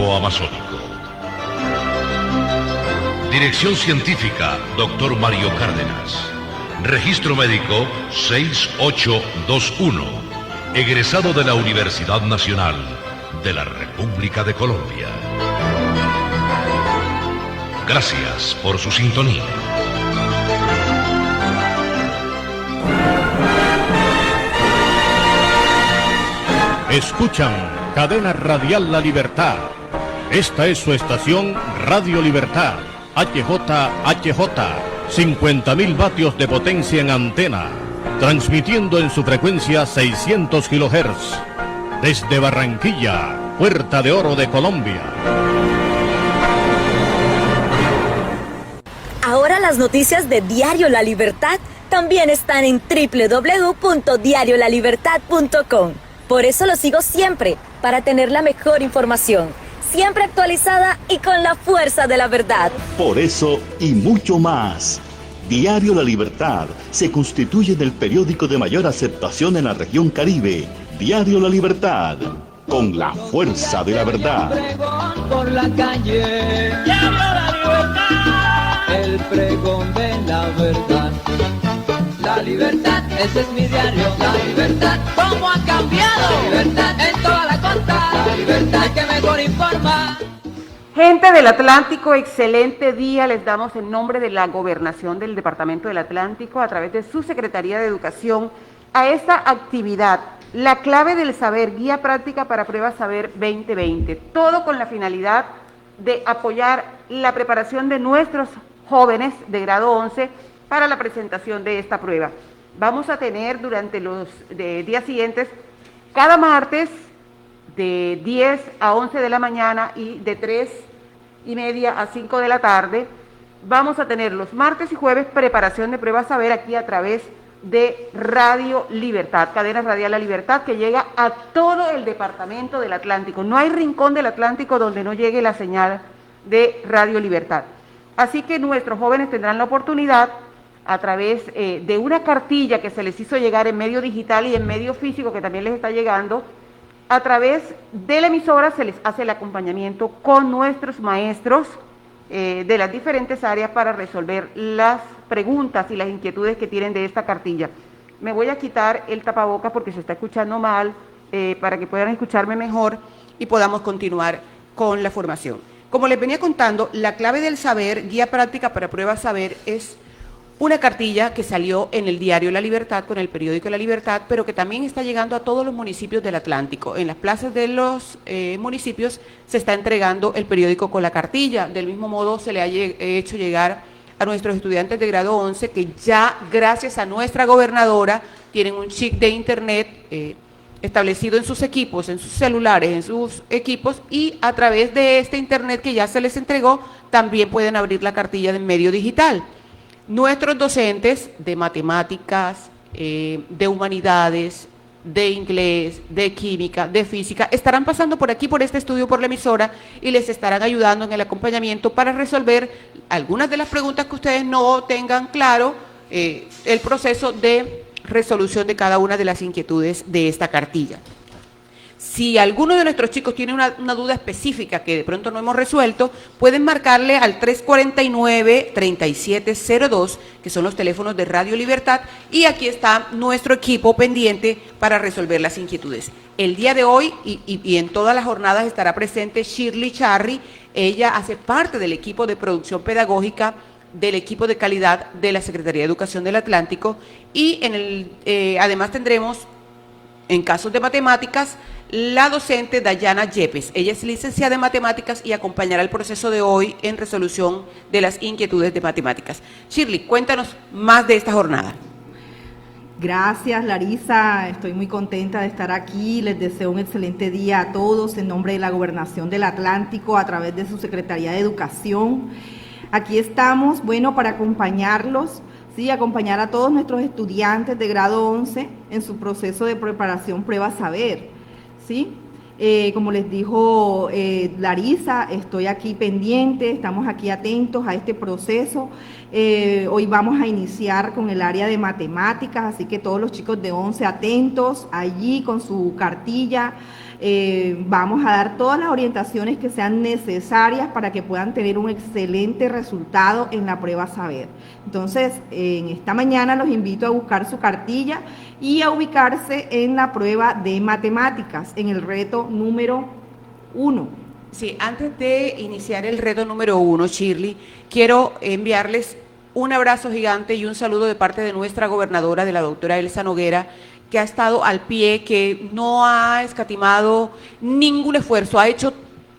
Grupo Amazónico. Dirección científica, Dr. Mario Cárdenas. Registro médico 6821. Egresado de la Universidad Nacional de la República de Colombia. Gracias por su sintonía. Escuchan Cadena Radial La Libertad. Esta es su estación Radio Libertad. HJHJ, 50.000 vatios de potencia en antena, transmitiendo en su frecuencia 600 kHz, desde Barranquilla, Puerta de Oro de Colombia. Ahora las noticias de Diario La Libertad también están en www.diariolalibertad.com. Por eso lo sigo siempre, para tener la mejor información, siempre actualizada y con la fuerza de la verdad. Por eso y mucho más, Diario La Libertad se constituye en el periódico de mayor aceptación en la región Caribe. Diario La Libertad, con la fuerza de la verdad. Por la calle, Diario La Libertad, el pregón de la verdad. La libertad, ese es mi diario. La libertad, ¿cómo ha cambiado? La libertad en toda la costa. La libertad que mejor informa. Gente del Atlántico, excelente día. Les damos en nombre de la Gobernación del Departamento del Atlántico, a través de su Secretaría de Educación, a esta actividad, la clave del saber, guía práctica para Prueba Saber 2020. Todo con la finalidad de apoyar la preparación de nuestros jóvenes de grado 11 para la presentación de esta prueba. Vamos a tener durante los días siguientes, cada martes, de 10 a 11 de la mañana y de 3:30 a 5 de la tarde, vamos a tener los martes y jueves preparación de Prueba Saber aquí a través de Radio Libertad, cadena radial La Libertad, que llega a todo el departamento del Atlántico. No hay rincón del Atlántico donde no llegue la señal de Radio Libertad. Así que nuestros jóvenes tendrán la oportunidad, a través de una cartilla que se les hizo llegar en medio digital y en medio físico, que también les está llegando, a través de la emisora se les hace el acompañamiento con nuestros maestros de las diferentes áreas para resolver las preguntas y las inquietudes que tienen de esta cartilla. Me voy a quitar el tapabocas porque se está escuchando mal, para que puedan escucharme mejor y podamos continuar con la formación. Como les venía contando, la clave del saber, guía práctica para Prueba Saber, es una cartilla que salió en el diario La Libertad con el periódico La Libertad, pero que también está llegando a todos los municipios del Atlántico. En las plazas de los municipios se está entregando el periódico con la cartilla. Del mismo modo se le ha hecho llegar a nuestros estudiantes de grado 11 que ya, gracias a nuestra gobernadora, tienen un chip de internet establecido en sus equipos, en sus celulares, en sus equipos, y a través de este internet que ya se les entregó, también pueden abrir la cartilla de medio digital. Nuestros docentes de matemáticas, de humanidades, de inglés, de química, de física, estarán pasando por aquí, por este estudio, por la emisora, y les estarán ayudando en el acompañamiento para resolver algunas de las preguntas que ustedes no tengan claro, el proceso de resolución de cada una de las inquietudes de esta cartilla. Si alguno de nuestros chicos tiene una duda específica que de pronto no hemos resuelto, pueden marcarle al 349-3702, que son los teléfonos de Radio Libertad, y aquí está nuestro equipo pendiente para resolver las inquietudes. El día de hoy y en todas las jornadas estará presente Shirley Charry. Ella hace parte del equipo de producción pedagógica del equipo de calidad de la Secretaría de Educación del Atlántico, y además tendremos, en casos de matemáticas, la docente Dayana Yepes. Ella es licenciada en matemáticas y acompañará el proceso de hoy en resolución de las inquietudes de matemáticas. Shirley, cuéntanos más de esta jornada. Gracias, Larisa. Estoy muy contenta de estar aquí. Les deseo un excelente día a todos en nombre de la Gobernación del Atlántico a través de su Secretaría de Educación. Aquí estamos, bueno, para acompañarlos, sí, acompañar a todos nuestros estudiantes de grado 11 en su proceso de preparación Prueba Saber, ¿sí? Como les dijo Larisa, estoy aquí pendiente, estamos aquí atentos a este proceso. Hoy vamos a iniciar con el área de matemáticas, así que todos los chicos de 11 atentos allí con su cartilla Vamos a dar todas las orientaciones que sean necesarias para que puedan tener un excelente resultado en la prueba saber. Entonces, en esta mañana los invito a buscar su cartilla y a ubicarse en la prueba de matemáticas, en el reto número 1. Sí, antes de iniciar el reto número 1, Shirley, quiero enviarles un abrazo gigante y un saludo de parte de nuestra gobernadora, de la doctora Elsa Noguera, que ha estado al pie, que no ha escatimado ningún esfuerzo, ha hecho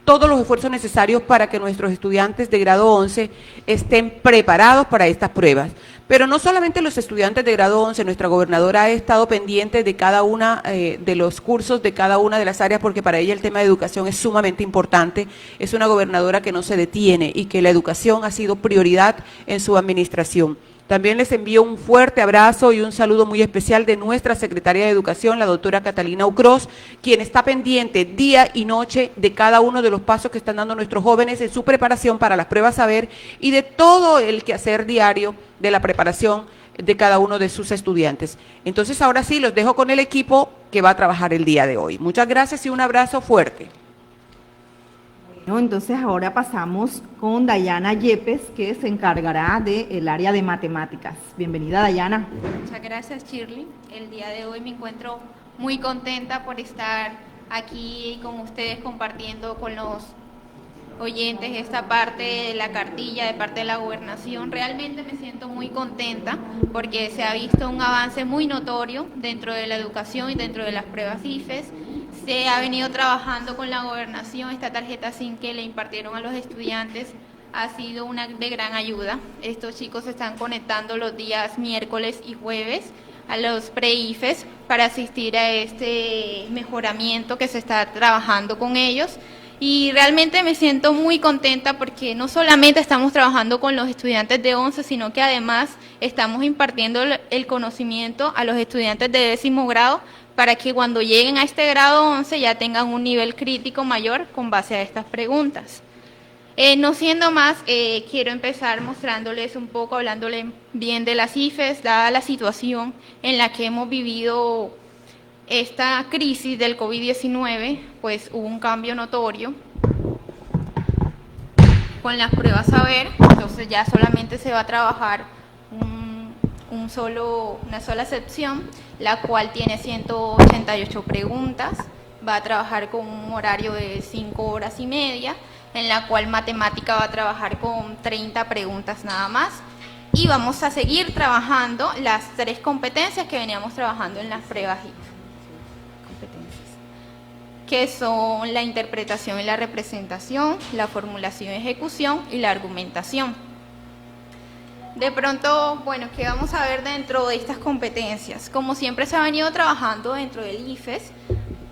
todos los esfuerzos necesarios para que nuestros estudiantes de grado 11 estén preparados para estas pruebas. Pero no solamente los estudiantes de grado 11, nuestra gobernadora ha estado pendiente de cada una de los cursos, de cada una de las áreas, porque para ella el tema de educación es sumamente importante. Es una gobernadora que no se detiene y que la educación ha sido prioridad en su administración. También les envío un fuerte abrazo y un saludo muy especial de nuestra secretaria de Educación, la doctora Catalina Ucros, quien está pendiente día y noche de cada uno de los pasos que están dando nuestros jóvenes en su preparación para las pruebas saber y de todo el quehacer diario de la preparación de cada uno de sus estudiantes. Entonces, ahora sí, los dejo con el equipo que va a trabajar el día de hoy. Muchas gracias y un abrazo fuerte. Bueno, entonces ahora pasamos con Dayana Yepes, que se encargará del área de matemáticas. Bienvenida, Dayana. Muchas gracias, Shirley. El día de hoy me encuentro muy contenta por estar aquí con ustedes compartiendo con los oyentes esta parte de la cartilla de parte de la gobernación. Realmente me siento muy contenta porque se ha visto un avance muy notorio dentro de la educación y dentro de las pruebas IFES. Se ha venido trabajando con la gobernación. Esta tarjeta SIN que le impartieron a los estudiantes ha sido una de gran ayuda. Estos chicos se están conectando los días miércoles y jueves a los pre-IFES para asistir a este mejoramiento que se está trabajando con ellos. Y realmente me siento muy contenta porque no solamente estamos trabajando con los estudiantes de 11, sino que además estamos impartiendo el conocimiento a los estudiantes de 10º grado para que cuando lleguen a este grado 11 ya tengan un nivel crítico mayor con base a estas preguntas. No siendo más, quiero empezar mostrándoles un poco, hablándoles bien de las IFES, dada la situación en la que hemos vivido esta crisis del COVID-19, pues hubo un cambio notorio con las pruebas saber. Entonces ya solamente se va a trabajar una sola sección, la cual tiene 188 preguntas. Va a trabajar con un horario de 5 horas y media, en la cual matemática va a trabajar con 30 preguntas nada más. Y vamos a seguir trabajando las 3 competencias que veníamos trabajando en las pruebas que son la interpretación y la representación, la formulación y ejecución y la argumentación. De pronto, bueno, ¿qué vamos a ver dentro de estas competencias? Como siempre se ha venido trabajando dentro del IFES,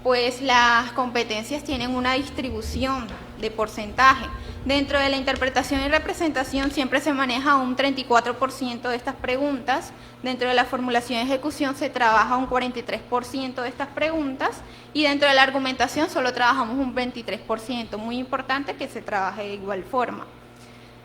pues las competencias tienen una distribución de porcentaje. Dentro de la interpretación y representación siempre se maneja un 34% de estas preguntas. Dentro de la formulación y ejecución se trabaja un 43% de estas preguntas. Y dentro de la argumentación solo trabajamos un 23%. Muy importante que se trabaje de igual forma.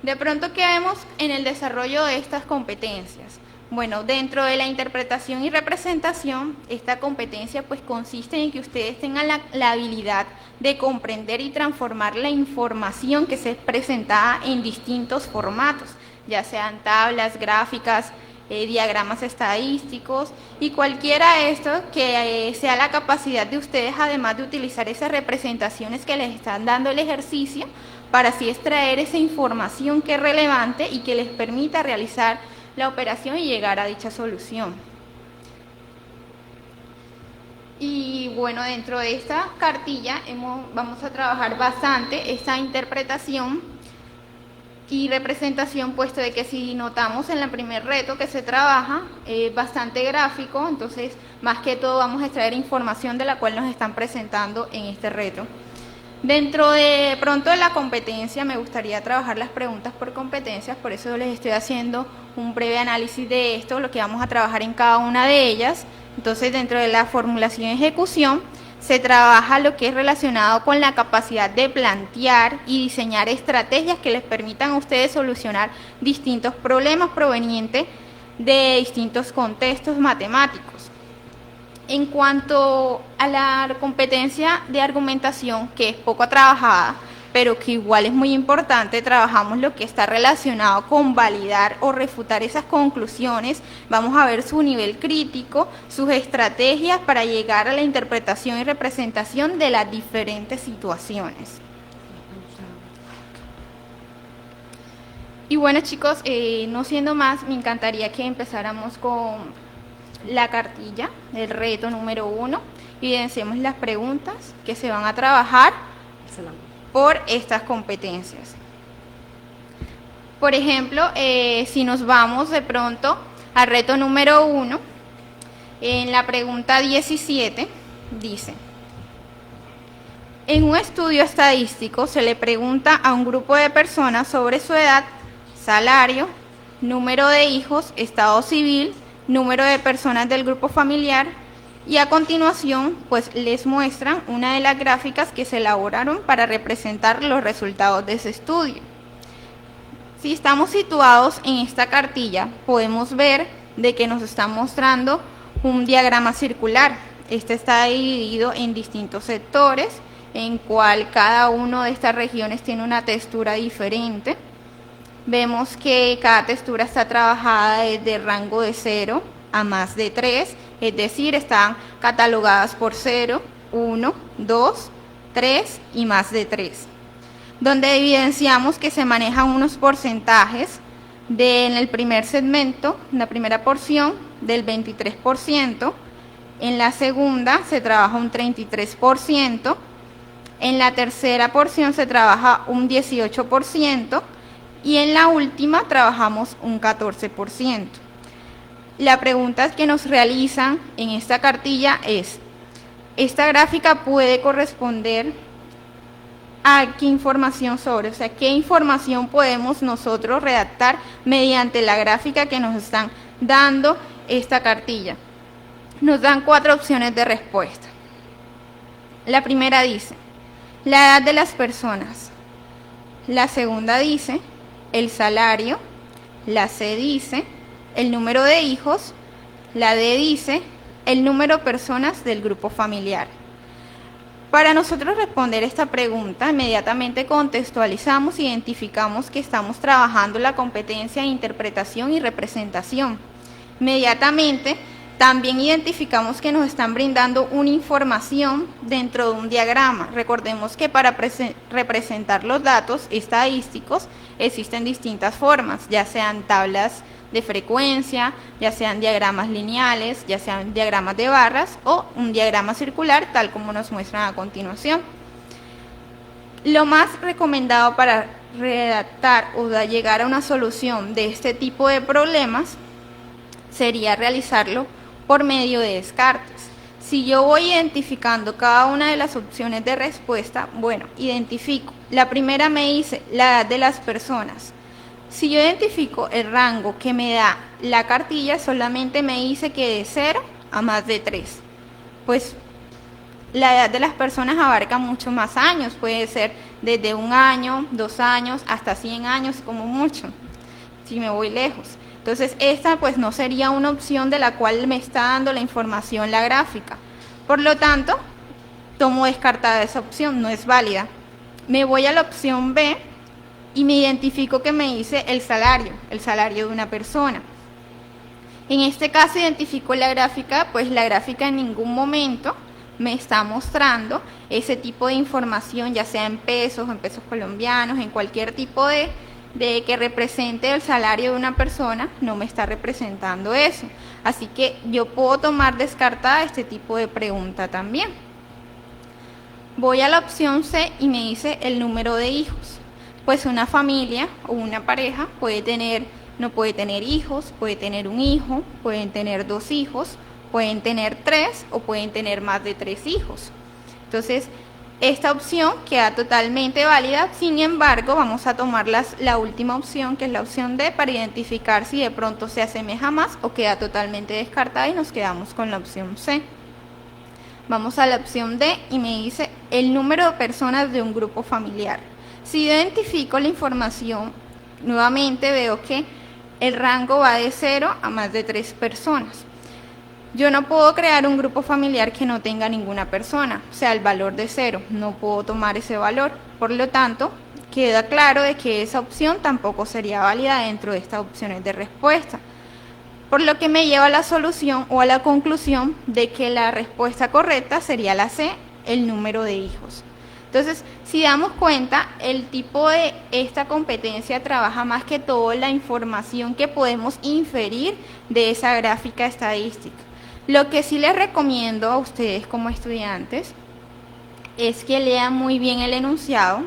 De pronto, ¿qué vemos en el desarrollo de estas competencias? Bueno, dentro de la interpretación y representación, esta competencia pues consiste en que ustedes tengan la habilidad de comprender y transformar la información que se es presentada en distintos formatos, ya sean tablas, gráficas, diagramas estadísticos y cualquiera de estos que sea la capacidad de ustedes, además de utilizar esas representaciones que les están dando el ejercicio, para así extraer esa información que es relevante y que les permita realizar la operación y llegar a dicha solución. Y bueno, dentro de esta cartilla vamos a trabajar bastante esta interpretación y representación, puesto de que si notamos en el primer reto que se trabaja bastante gráfico, entonces más que todo vamos a extraer información de la cual nos están presentando en este reto. Dentro de pronto de la competencia me gustaría trabajar las preguntas por competencias, por eso les estoy haciendo un breve análisis de esto, lo que vamos a trabajar en cada una de ellas. Entonces, dentro de la formulación y ejecución se trabaja lo que es relacionado con la capacidad de plantear y diseñar estrategias que les permitan a ustedes solucionar distintos problemas provenientes de distintos contextos matemáticos. En cuanto a la competencia de argumentación, que es poco trabajada, pero que igual es muy importante, trabajamos lo que está relacionado con validar o refutar esas conclusiones. Vamos a ver su nivel crítico, sus estrategias para llegar a la interpretación y representación de las diferentes situaciones. Y bueno, chicos, no siendo más, me encantaría que empezáramos con la cartilla, el reto número 1, y evidenciemos las preguntas que se van a trabajar por estas competencias. Por ejemplo, si nos vamos de pronto al reto número 1, en la pregunta 17 dice: en un estudio estadístico se le pregunta a un grupo de personas sobre su edad, salario, número de hijos, estado civil, número de personas del grupo familiar, y a continuación pues les muestran una de las gráficas que se elaboraron para representar los resultados de ese estudio. Si estamos situados en esta cartilla, podemos ver de que nos está mostrando un diagrama circular. Este está dividido en distintos sectores, en cual cada una de estas regiones tiene una textura diferente. Vemos que cada textura está trabajada desde rango de 0 a más de 3, es decir, están catalogadas por 0, 1, 2, 3 y más de 3. Donde evidenciamos que se manejan unos porcentajes en el primer segmento, en la primera porción, del 23%, en la segunda se trabaja un 33%, en la tercera porción se trabaja un 18%, y en la última trabajamos un 14%. La pregunta que nos realizan en esta cartilla es: ¿esta gráfica puede corresponder a qué información sobre? O sea, ¿qué información podemos nosotros redactar mediante la gráfica que nos están dando esta cartilla? Nos dan 4 opciones de respuesta. La primera dice: la edad de las personas. La segunda dice: el salario. La C dice: el número de hijos. La D dice: el número de personas del grupo familiar. Para nosotros responder esta pregunta, inmediatamente contextualizamos e identificamos que estamos trabajando la competencia de interpretación y representación. Inmediatamente también identificamos que nos están brindando una información dentro de un diagrama. Recordemos que para representar los datos estadísticos existen distintas formas, ya sean tablas de frecuencia, ya sean diagramas lineales, ya sean diagramas de barras o un diagrama circular, tal como nos muestran a continuación. Lo más recomendado para redactar o llegar a una solución de este tipo de problemas sería realizarlo por medio de descartes. Si yo voy identificando cada una de las opciones de respuesta, bueno, identifico. La primera me dice la edad de las personas. Si yo identifico el rango que me da la cartilla, solamente me dice que de 0 a más de 3. Pues la edad de las personas abarca mucho más años, puede ser desde 1 año, 2 años, hasta 100 años como mucho, si me voy lejos. Entonces esta pues no sería una opción de la cual me está dando la información la gráfica. Por lo tanto, tomo descartada esa opción, no es válida. Me voy a la opción B y me identifico que me dice el salario de una persona. En este caso identifico la gráfica, pues la gráfica en ningún momento me está mostrando ese tipo de información, ya sea en pesos colombianos, en cualquier tipo de que represente el salario de una persona, no me está representando eso. Así que yo puedo tomar descartada este tipo de pregunta también. Voy a la opción C y me dice el número de hijos. Pues una familia o una pareja no puede tener hijos, puede tener un hijo, pueden tener 2 hijos, pueden tener 3 o pueden tener más de 3 hijos. Entonces, esta opción queda totalmente válida. Sin embargo, vamos a tomar la última opción, que es la opción D, para identificar si de pronto se asemeja más o queda totalmente descartada, y nos quedamos con la opción C. Vamos a la opción D y me dice el número de personas de un grupo familiar. Si identifico la información, nuevamente veo que el rango va de 0 a más de 3 personas. Yo no puedo crear un grupo familiar que no tenga ninguna persona, o sea, el valor de 0, no puedo tomar ese valor. Por lo tanto, queda claro de que esa opción tampoco sería válida dentro de estas opciones de respuesta. Por lo que me lleva a la solución o a la conclusión de que la respuesta correcta sería la C, el número de hijos. Entonces, si damos cuenta, el tipo de esta competencia trabaja más que todo la información que podemos inferir de esa gráfica estadística. Lo que sí les recomiendo a ustedes como estudiantes es que lean muy bien el enunciado,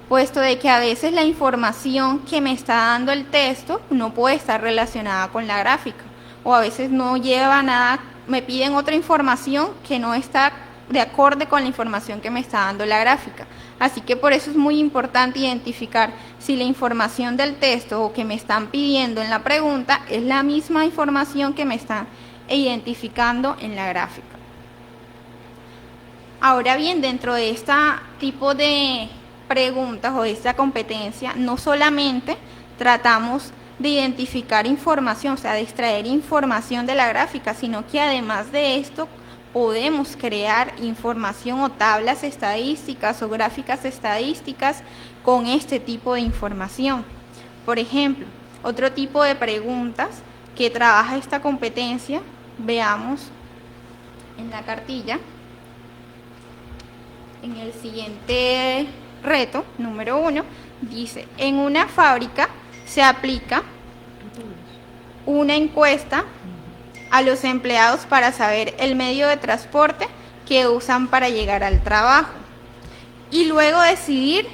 puesto de que a veces la información que me está dando el texto no puede estar relacionada con la gráfica, o a veces no lleva nada, me piden otra información que no está de acorde con la información que me está dando la gráfica. Así que por eso es muy importante identificar si la información del texto o que me están pidiendo en la pregunta es la misma información que me están identificando en la gráfica. Ahora bien, dentro de este tipo de preguntas o de esta competencia, no solamente tratamos de identificar información, o sea, de extraer información de la gráfica, sino que además de esto podemos crear información o tablas estadísticas o gráficas estadísticas con este tipo de información. Por ejemplo, otro tipo de preguntas que trabaja esta competencia, veamos en la cartilla, en el siguiente reto, número 1, dice, en una fábrica se aplica una encuesta a los empleados para saber el medio de transporte que usan para llegar al trabajo y luego decidir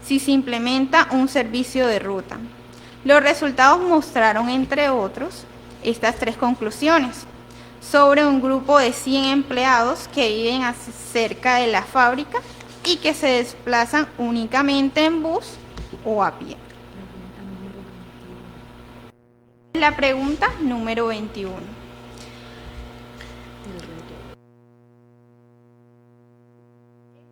si se implementa un servicio de ruta. Los resultados mostraron, entre otros, estas 3 conclusiones sobre un grupo de 100 empleados que viven cerca de la fábrica y que se desplazan únicamente en bus o a pie. La pregunta número 21.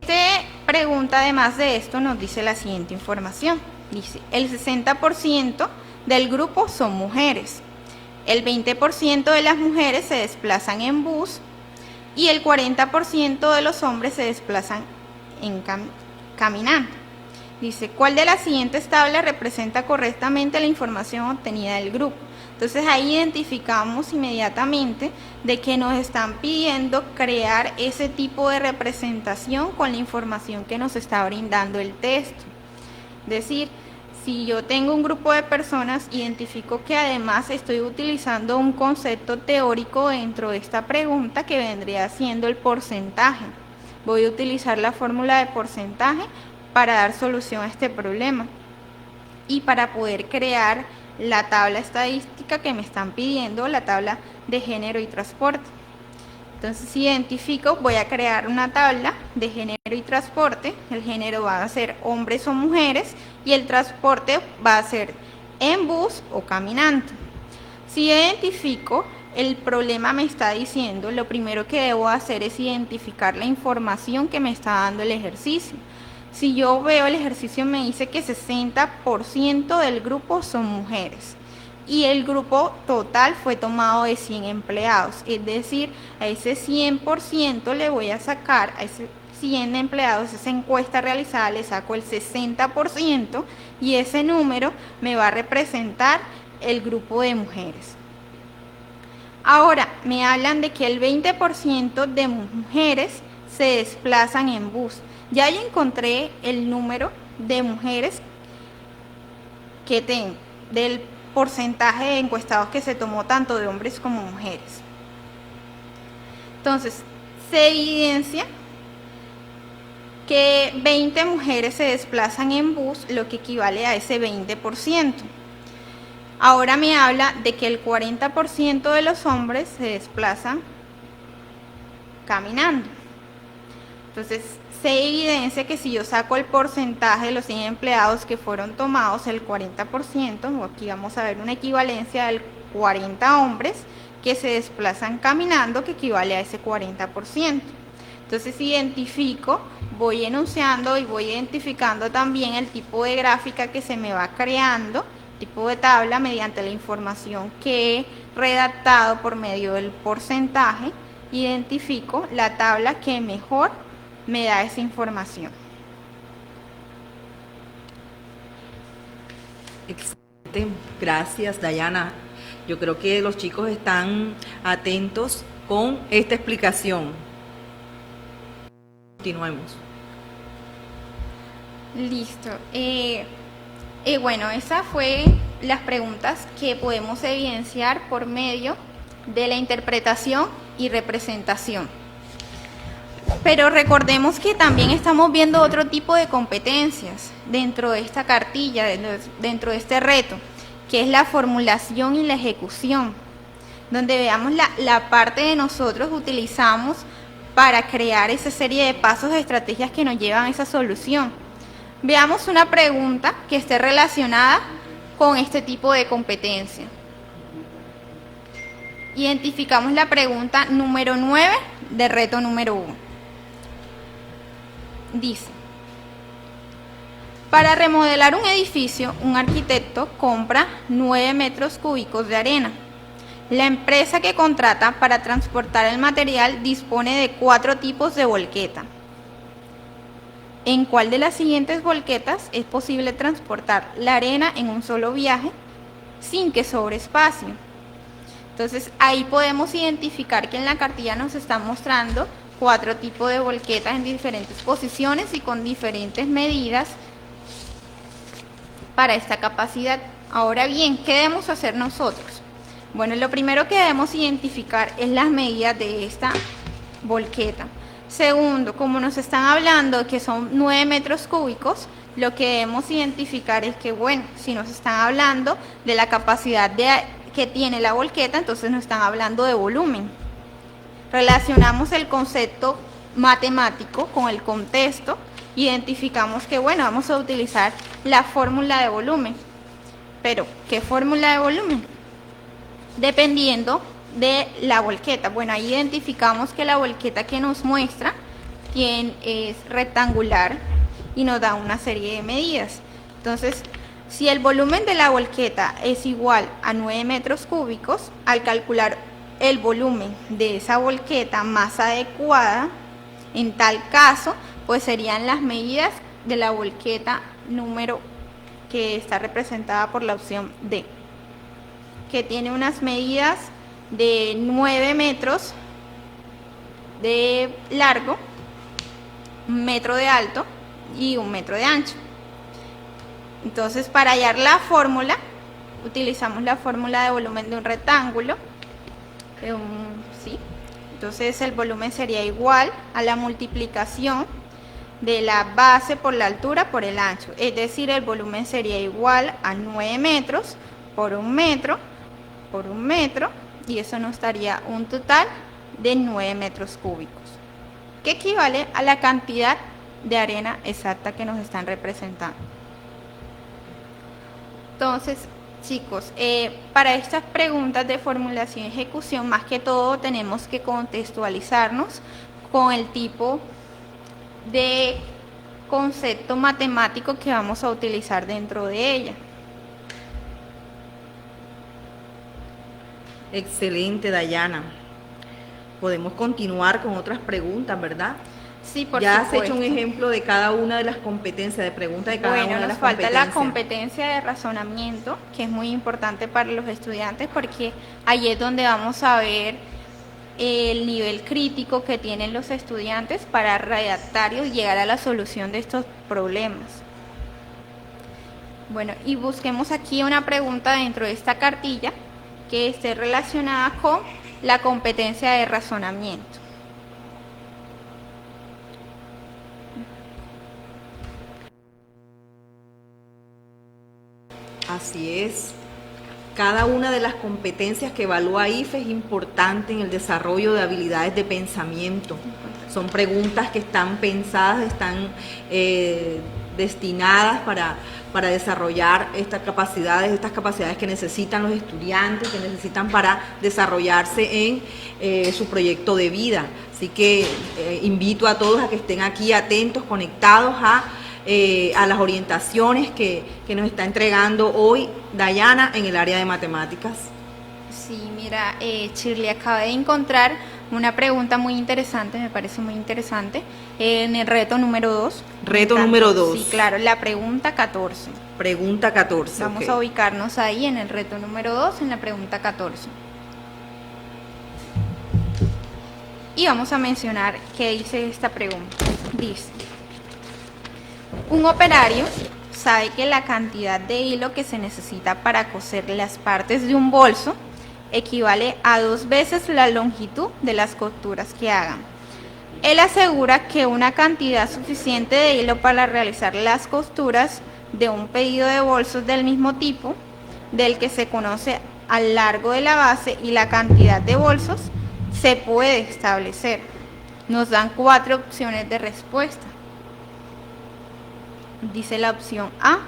Esta pregunta, además de esto, nos dice la siguiente información. Dice, el 60% del grupo son mujeres. El 20% de las mujeres se desplazan en bus y el 40% de los hombres se desplazan caminando. Dice, ¿cuál de las siguientes tablas representa correctamente la información obtenida del grupo? Entonces ahí identificamos inmediatamente de que nos están pidiendo crear ese tipo de representación con la información que nos está brindando el texto. Es decir, si yo tengo un grupo de personas, identifico que además estoy utilizando un concepto teórico dentro de esta pregunta que vendría siendo el porcentaje. Voy a utilizar la fórmula de porcentaje para dar solución a este problema y para poder crear la tabla estadística que me están pidiendo, la tabla de género y transporte. Entonces, si identifico, voy a crear una tabla de género y transporte. El género va a ser hombres o mujeres y el transporte va a ser en bus o caminando. Si identifico, el problema me está diciendo, lo primero que debo hacer es identificar la información que me está dando el ejercicio. Si yo veo el ejercicio, me dice que 60% del grupo son mujeres y el grupo total fue tomado de 100 empleados, es decir, a ese 100% le voy a sacar, a ese 100 empleados, esa encuesta realizada, le saco el 60% y ese número me va a representar el grupo de mujeres. Ahora, me hablan de que el 20% de mujeres se desplazan en bus. Ya encontré el número de mujeres que tengo, del porcentaje de encuestados que se tomó tanto de hombres como mujeres. Entonces, se evidencia que 20 mujeres se desplazan en bus, lo que equivale a ese 20%. Ahora me habla de que el 40% de los hombres se desplazan caminando. Entonces, se evidencia que si yo saco el porcentaje de los 100 empleados que fueron tomados, el 40%, aquí vamos a ver una equivalencia del 40 hombres que se desplazan caminando, que equivale a ese 40%. Entonces identifico, voy enunciando y voy identificando también el tipo de gráfica que se me va creando tipo de tabla mediante la información que he redactado por medio del porcentaje. Identifico la tabla que mejor me da esa información. Excelente, gracias Dayana. Yo creo que los chicos están atentos con esta explicación. Continuemos. Listo. Bueno, esas fue las preguntas que podemos evidenciar por medio de la interpretación y representación. Pero recordemos que también estamos viendo otro tipo de competencias dentro de esta cartilla, dentro de este reto, que es la formulación y la ejecución, donde veamos la parte de nosotros utilizamos para crear esa serie de pasos, de estrategias que nos llevan a esa solución. Veamos una pregunta que esté relacionada con este tipo de competencia. Identificamos la pregunta número 9 de reto número 1. Dice: para remodelar un edificio, un arquitecto compra 9 metros cúbicos de arena. La empresa que contrata para transportar el material dispone de 4 tipos de volqueta. ¿En cuál de las siguientes volquetas es posible transportar la arena en un solo viaje sin que sobre espacio? Entonces ahí podemos identificar que en la cartilla nos está mostrando 4 tipos de volquetas en diferentes posiciones y con diferentes medidas para esta capacidad. Ahora bien, ¿qué debemos hacer nosotros? Bueno, lo primero que debemos identificar es las medidas de esta volqueta. Segundo, como nos están hablando que son 9 metros cúbicos, lo que debemos identificar es que, bueno, si nos están hablando de la capacidad que tiene la volqueta, entonces nos están hablando de volumen. Relacionamos el concepto matemático con el contexto, identificamos que, bueno, vamos a utilizar la fórmula de volumen. Pero, ¿qué fórmula de volumen? Dependiendo de la volqueta. Bueno, ahí identificamos que la volqueta que nos muestra es rectangular y nos da una serie de medidas. Entonces, si el volumen de la volqueta es igual a 9 metros cúbicos, al calcular el volumen de esa volqueta más adecuada, en tal caso, pues serían las medidas de la volqueta número que está representada por la opción D, que tiene unas medidas de 9 metros de largo, 1 metro de alto y 1 metro de ancho. Entonces, para hallar la fórmula, utilizamos la fórmula de volumen de un rectángulo. Entonces, el volumen sería igual a la multiplicación de la base por la altura por el ancho. Es decir, el volumen sería igual a 9 metros por 1 metro por 1 metro, y eso nos daría un total de 9 metros cúbicos, que equivale a la cantidad de arena exacta que nos están representando. Entonces, chicos, para estas preguntas de formulación y ejecución, más que todo tenemos que contextualizarnos con el tipo de concepto matemático que vamos a utilizar dentro de ella. Excelente, Dayana. Podemos continuar con otras preguntas, ¿verdad? Sí, por ya supuesto. has hecho un ejemplo de cada una de las competencias, de preguntas de cada una de las nos falta competencias. la competencia de razonamiento, que es muy importante para los estudiantes, porque ahí es donde vamos a ver el nivel crítico que tienen los estudiantes para redactar y llegar a la solución de estos problemas. Bueno, y busquemos aquí una pregunta dentro de esta cartilla que esté relacionada con la competencia de razonamiento. Así es. Cada una de las competencias que evalúa IFE es importante en el desarrollo de habilidades de pensamiento. Son preguntas que están pensadas, están destinadas para desarrollar estas capacidades que necesitan los estudiantes, que necesitan para desarrollarse en su proyecto de vida. Así que invito a todos a que estén aquí atentos, conectados a a las orientaciones que nos está entregando hoy Dayana en el área de matemáticas. Sí, mira, Shirley, acabé de encontrar una pregunta muy interesante, me parece muy interesante, en el reto número 2. Reto número 2. Sí, claro, la pregunta 14. Pregunta 14. Vamos ok. a ubicarnos ahí en el reto número 2, en la pregunta 14. Y vamos a mencionar qué dice esta pregunta. Dice, un operario sabe que la cantidad de hilo que se necesita para coser las partes de un bolso equivale a 2 veces la longitud de las costuras que hagan. Él asegura que una cantidad suficiente de hilo para realizar las costuras de un pedido de bolsos del mismo tipo, del que se conoce al largo de la base, y la cantidad de bolsos se puede establecer. Nos dan 4 opciones de respuesta. Dice la opción A,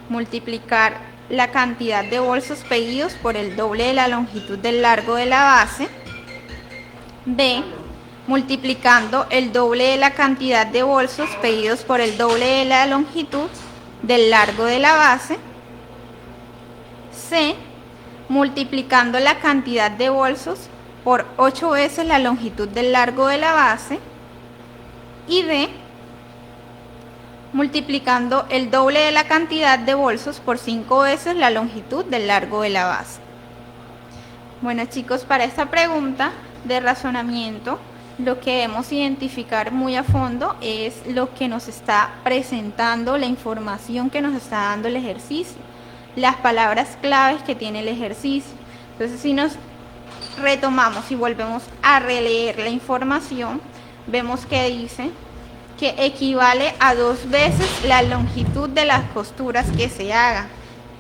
multiplicar la cantidad de bolsos pedidos por el doble de la longitud del largo de la base. B, multiplicando el doble de la cantidad de bolsos pedidos por el doble de la longitud del largo de la base. C, multiplicando la cantidad de bolsos por 8 veces la longitud del largo de la base. Y D, multiplicando el doble de la cantidad de bolsos por 5 veces la longitud del largo de la base. Bueno, chicos, para esta pregunta de razonamiento, lo que debemos identificar muy a fondo es lo que nos está presentando, la información que nos está dando el ejercicio, las palabras claves que tiene el ejercicio. Entonces, si nos retomamos y volvemos a releer la información, vemos que dice que equivale a 2 veces la longitud de las costuras que se hagan.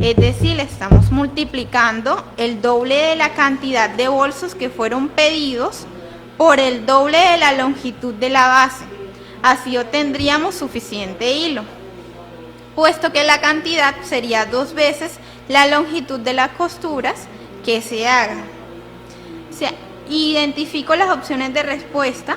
Es decir, estamos multiplicando el doble de la cantidad de bolsos que fueron pedidos por el doble de la longitud de la base. Así obtendríamos suficiente hilo, puesto que la cantidad sería 2 veces la longitud de las costuras que se hagan. O sea, identifico las opciones de respuesta.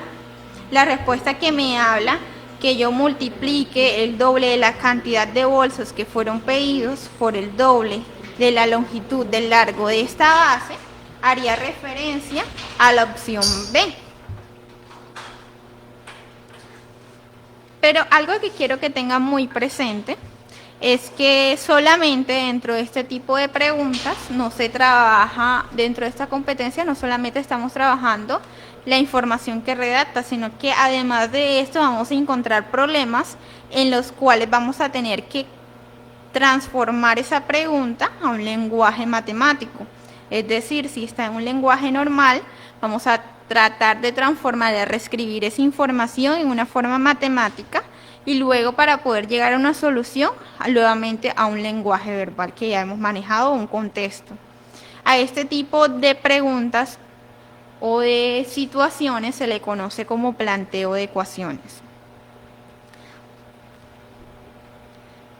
La respuesta que me habla que yo multiplique el doble de la cantidad de bolsos que fueron pedidos por el doble de la longitud del largo de esta base, haría referencia a la opción B. Pero algo que quiero que tengan muy presente es que solamente dentro de este tipo de preguntas no se trabaja, dentro de esta competencia no solamente estamos trabajando la información que redacta, sino que además de esto vamos a encontrar problemas en los cuales vamos a tener que transformar esa pregunta a un lenguaje matemático. Es decir, si está en un lenguaje normal, vamos a tratar de transformar, de reescribir esa información en una forma matemática y luego para poder llegar a una solución, nuevamente a un lenguaje verbal que ya hemos manejado, un contexto. A este tipo de preguntas o de situaciones se le conoce como planteo de ecuaciones.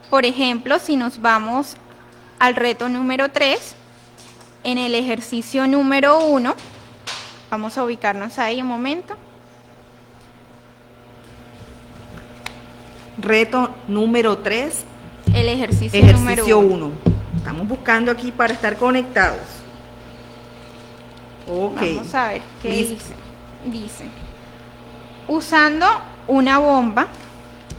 Por ejemplo, si nos vamos al reto número 3, en el ejercicio número 1, vamos a ubicarnos ahí un momento. Reto número 3. El ejercicio Ejercicio número 1. Estamos buscando aquí para estar conectados. Ok. Vamos a ver qué Listo. dice. Dice, usando una bomba,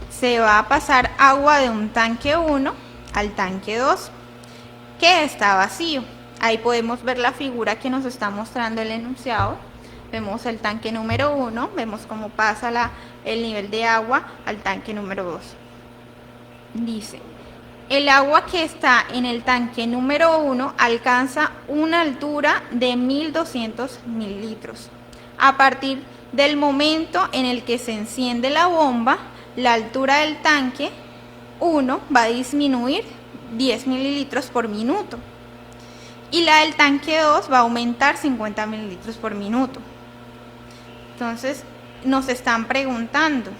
se va a pasar agua de un tanque 1 al tanque 2, que está vacío. Ahí podemos ver la figura que nos está mostrando el enunciado. Vemos el tanque número 1, vemos cómo pasa el nivel de agua al tanque número 2. Dice, el agua que está en el tanque número 1 alcanza una altura de 1200 mililitros. A partir del momento en el que se enciende la bomba, la altura del tanque 1 va a disminuir 10 mililitros por minuto y la del tanque 2 va a aumentar 50 mililitros por minuto. Entonces nos están preguntando,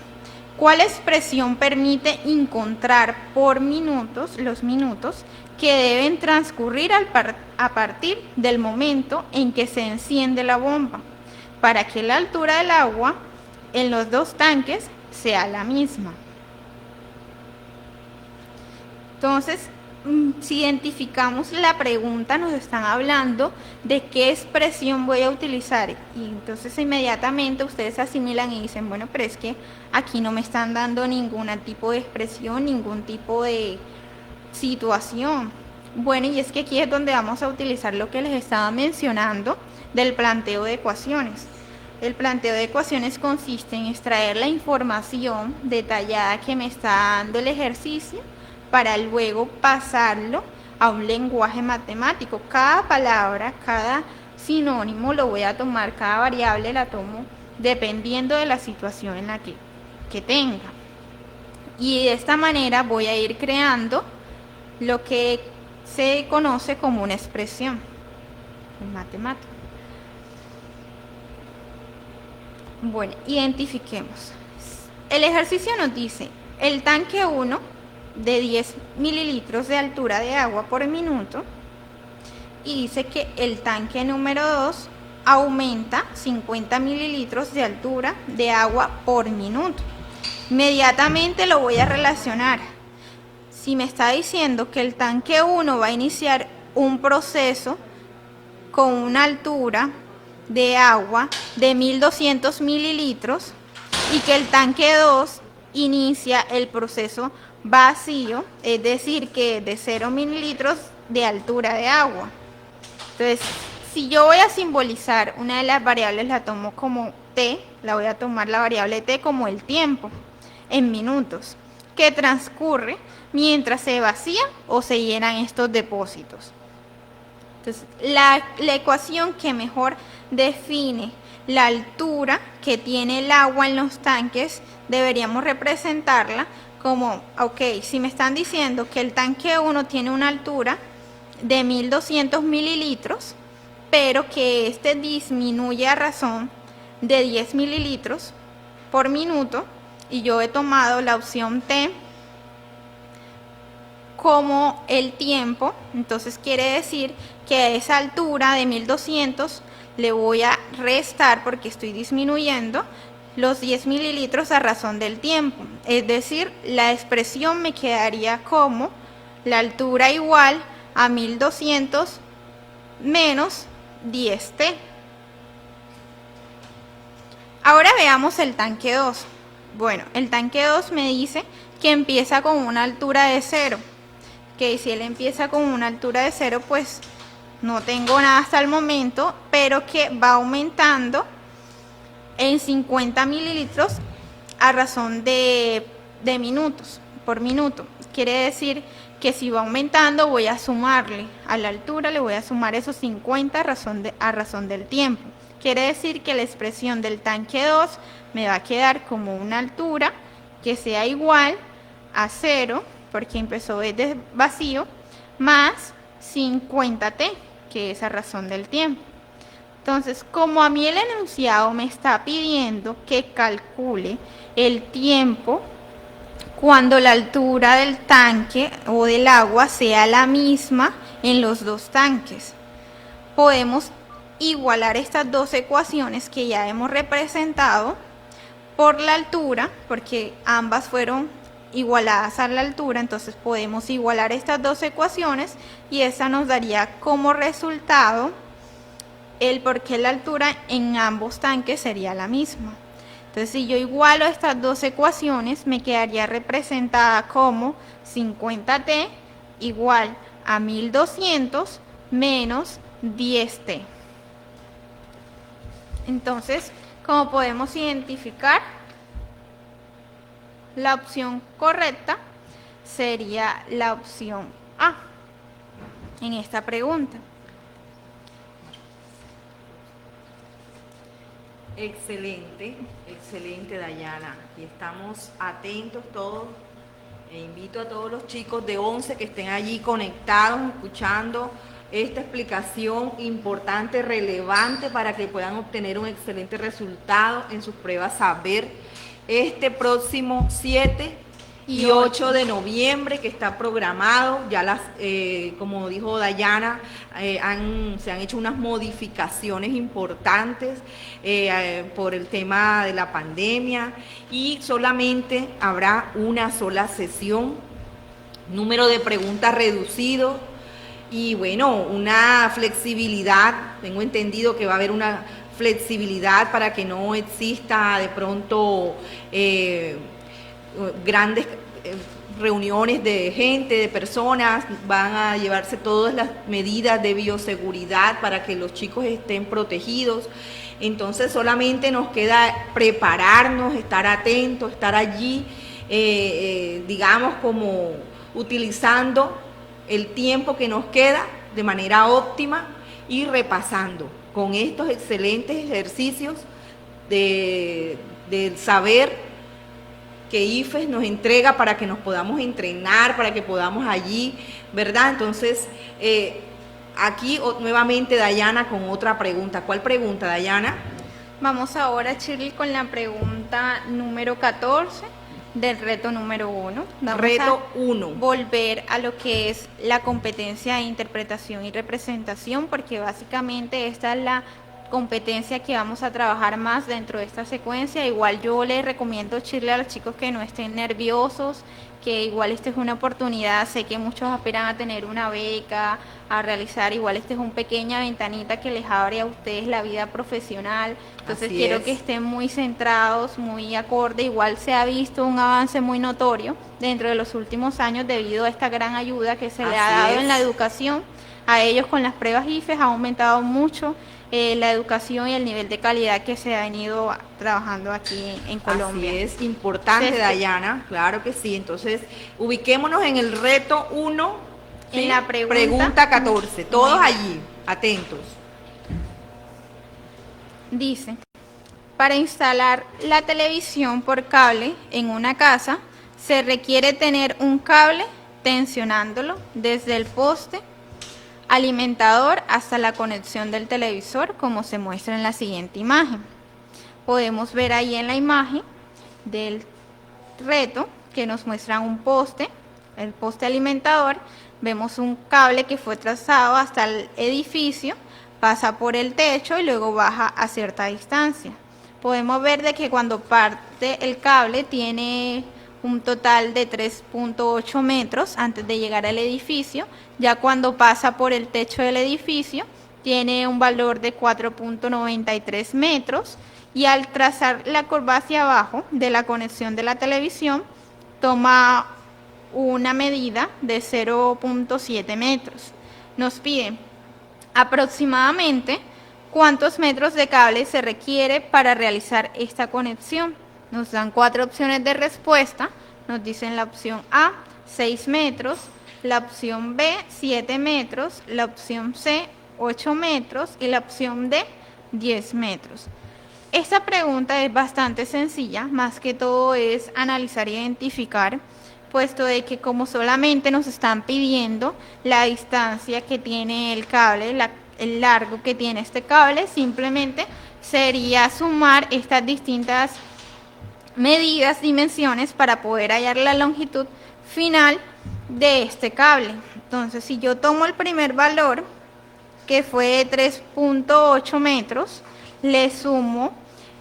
¿cuál expresión permite encontrar por minutos los minutos que deben transcurrir a partir del momento en que se enciende la bomba para que la altura del agua en los dos tanques sea la misma? Entonces, si identificamos la pregunta, nos están hablando de qué expresión voy a utilizar. Y entonces inmediatamente ustedes asimilan y dicen, bueno, pero es que aquí no me están dando ningún tipo de expresión, ningún tipo de situación. Bueno, y es que aquí es donde vamos a utilizar lo que les estaba mencionando del planteo de ecuaciones. El planteo de ecuaciones consiste en extraer la información detallada que me está dando el ejercicio para luego pasarlo a un lenguaje matemático. Cada palabra, cada sinónimo lo voy a tomar, cada variable la tomo dependiendo de la situación en la que tenga. Y de esta manera voy a ir creando lo que se conoce como una expresión en matemática. Bueno, identifiquemos. El ejercicio nos dice, el tanque 1 de 10 mililitros de altura de agua por minuto, y dice que el tanque número 2 aumenta 50 mililitros de altura de agua por minuto. Inmediatamente lo voy a relacionar. Si me está diciendo que el tanque 1 va a iniciar un proceso con una altura de agua de 1200 mililitros y que el tanque 2 inicia el proceso vacío, es decir, que de 0 mililitros de altura de agua. Entonces, si yo voy a simbolizar una de las variables, la tomo como t, la voy a tomar la variable t como el tiempo en minutos que transcurre mientras se vacían o se llenan estos depósitos. Entonces, la ecuación que mejor define la altura que tiene el agua en los tanques, deberíamos representarla como, ok, si me están diciendo que el tanque 1 tiene una altura de 1200 mililitros, pero que este disminuye a razón de 10 mililitros por minuto, y yo he tomado la opción T como el tiempo, entonces quiere decir que a esa altura de 1200 le voy a restar, porque estoy disminuyendo, los 10 mililitros a razón del tiempo. Es decir, la expresión me quedaría como la altura igual a 1200 menos 10T. Ahora veamos el tanque 2. Bueno, el tanque 2 me dice que empieza con una altura de 0. Que si él empieza con una altura de 0, pues no tengo nada hasta el momento, pero que va aumentando en 50 mililitros a razón de minutos, por minuto. Quiere decir que si va aumentando, voy a sumarle a la altura, le voy a sumar esos 50 a razón del tiempo. Quiere decir que la expresión del tanque 2 me va a quedar como una altura que sea igual a 0, porque empezó desde vacío, más 50T, que es a razón del tiempo. Entonces, como a mí el enunciado me está pidiendo que calcule el tiempo cuando la altura del tanque o del agua sea la misma en los dos tanques, podemos igualar estas dos ecuaciones que ya hemos representado por la altura, porque ambas fueron igualadas a la altura. Entonces podemos igualar estas dos ecuaciones y esta nos daría como resultado el por qué la altura en ambos tanques sería la misma. Entonces, si yo igualo estas dos ecuaciones, me quedaría representada como 50T igual a 1200 menos 10T. Entonces, como podemos identificar, la opción correcta sería la opción A en esta pregunta. Excelente, excelente, Dayana. Aquí estamos atentos todos. E invito a todos los chicos de 11 que estén allí conectados, escuchando esta explicación importante, relevante, para que puedan obtener un excelente resultado en sus pruebas saber este próximo 7 y 8 de noviembre, que está programado. Ya como dijo Dayana, se han hecho unas modificaciones importantes por el tema de la pandemia, y solamente habrá una sola sesión número de preguntas reducido y bueno, una flexibilidad. Tengo entendido que va a haber una flexibilidad para que no exista de pronto grandes reuniones de gente, de personas. Van a llevarse todas las medidas de bioseguridad para que los chicos estén protegidos. Entonces solamente nos queda prepararnos, estar atentos, estar allí, digamos, como utilizando el tiempo que nos queda de manera óptima y repasando con estos excelentes ejercicios de saber que IFES nos entrega para que nos podamos entrenar, para que podamos allí, ¿verdad? Entonces, aquí nuevamente Dayana con otra pregunta. ¿Cuál pregunta, Dayana? Vamos ahora, Shirley, con la pregunta número 14 del reto número 1. Reto 1. Volver a lo que es la competencia de interpretación y representación, porque básicamente esta es la competencia que vamos a trabajar más dentro de esta secuencia. Igual yo les recomiendo, Shirley, a los chicos que no estén nerviosos, que igual esta es una oportunidad. Sé que muchos aspiran a tener una beca, a realizar, igual esta es una pequeña ventanita que les abre a ustedes la vida profesional. Entonces quiero que estén muy centrados, muy acorde. Igual se ha visto un avance muy notorio dentro de los últimos años debido a esta gran ayuda que se le ha dado en la educación. A ellos con las pruebas IFES ha aumentado mucho la educación y el nivel de calidad que se ha venido trabajando aquí en Colombia. Así es, importante, Dayana, claro que sí. Entonces, ubiquémonos en el reto 1, ¿sí? En la pregunta 14, todos allí, atentos. Dice, para instalar la televisión por cable en una casa, se requiere tener un cable tensionándolo desde el poste alimentador hasta la conexión del televisor, como se muestra en la siguiente imagen. Podemos ver ahí en la imagen del reto que nos muestra un poste, el poste alimentador. Vemos un cable que fue trazado hasta el edificio, pasa por el techo y luego baja a cierta distancia. Podemos ver de que cuando parte el cable tiene un total de 3.8 metros antes de llegar al edificio. Ya cuando pasa por el techo del edificio tiene un valor de 4.93 metros y al trazar la curva hacia abajo de la conexión de la televisión toma una medida de 0.7 metros. Nos pide aproximadamente cuántos metros de cable se requiere para realizar esta conexión. Nos dan 4 opciones de respuesta. Nos dicen la opción A, 6 metros, la opción B, 7 metros, la opción C, 8 metros y la opción D, 10 metros. Esta pregunta es bastante sencilla, más que todo es analizar e identificar, puesto de que como solamente nos están pidiendo la distancia que tiene el cable, el largo que tiene este cable, simplemente sería sumar estas distintas medidas, dimensiones para poder hallar la longitud final de este cable. Entonces, si yo tomo el primer valor, que fue 3.8 metros, le sumo